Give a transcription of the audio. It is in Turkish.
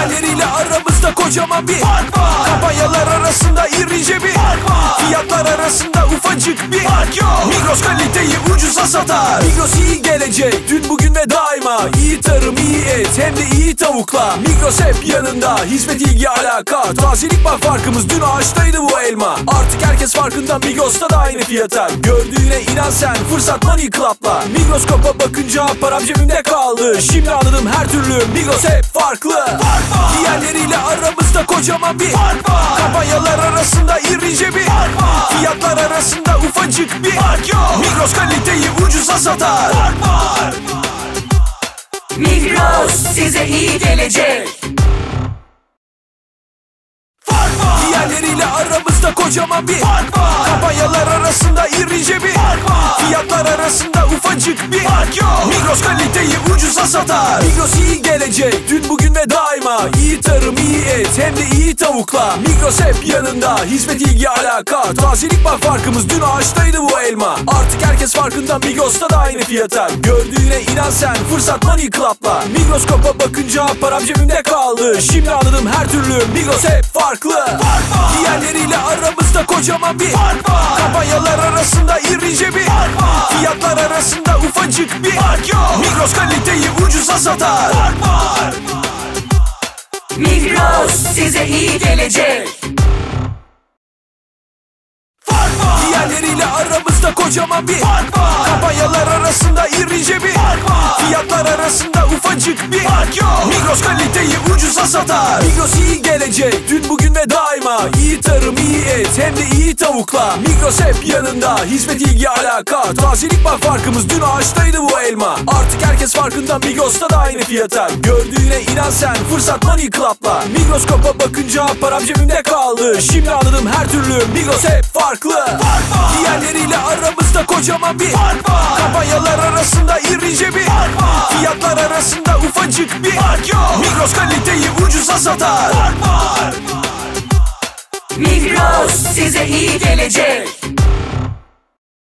Diğerleriyle aramızda kocaman bir fark var. Kampanyalar arasında irice bir fark var. Fiyatlar arasında ufacık bir fark yok. Migros kaliteyi ucuza satar. Migros iyi gelecek dün bugün ve daima. İyi tarım iyi et hem de iyi tavukla. Migros hep yanında, hizmet ilgi alaka. Tazelik bak farkımız, dün ağaçtaydı bu elma. Artık herkes farkında, Migros'ta da aynı fiyata. Gördüğüne inan sen, fırsat Money Club'la. Migros kapa bakınca param cebimde kaldı. Şimdi anladım her türlü Migros hep farklı. Diğerleriyle aramızda kocaman bir fark var. Kampanyalar arasında irice bir fark var. Fiyatlar arasında ufacık bir fark yok. Migros kaliteyi ucuza satar. Fark var. Migros size iyi gelecek. Diğerleriyle aramızda kocaman bir fark var. Kampanyalar arasında irice bir fark var. Fiyatlar arasında ufacık bir fark yok. Migros kaliteyi ucuza satar. Migros iyi gelecek dün bugün ve daima. İyi tarım iyi et hem de iyi tavukla. Migros hep yanında, hizmet ilgi alaka. Tazelik bak farkımız, dün ağaçtaydı bu elma. Artık herkes farkında, Migros'ta da aynı fiyata. Gördüğüne inan sen, fırsat Money Club'la. Migros kapa bakınca param cebimde kaldı. Şimdi anladım her türlü Migros hep farklı. Diğerleriyle aramızda kocaman bir fark var. Kampanyalar arasında irice bir fark var. Fiyatlar arasında ufacık bir fark yok. Migros kaliteyi ucuza satar. Fark var. Migros size iyi gelecek. Diğerleriyle aramızda kocaman bir fark var. Kampanyalar arasında irice bir fark var. Fiyatlar arasında ufacık bir fark yok. Migros kaliteyi ucuza satar. Migros iyi gelecek dün bugün ve daima. İyi tarım iyi et hem de iyi tavukla. Migros hep yanında, hizmet ilgi alaka. Tazelik bak farkımız, dün ağaçtaydı bu elma. Artık herkes farkında, Migros'ta da aynı fiyata. Gördüğüne inan sen, fırsat Money Club'la. Migros kapa bakınca param cebimde kaldı. Şimdi anladım her türlü Migros hep farklı. Diğerleriyle aramızda kocaman bir fark var. Kampanyalar arasında irice bir fark var. Fiyatlar arasında ufacık bir fark yok. Migros kaliteyi ucuza satar. Fark var. Migros size iyi gelecek.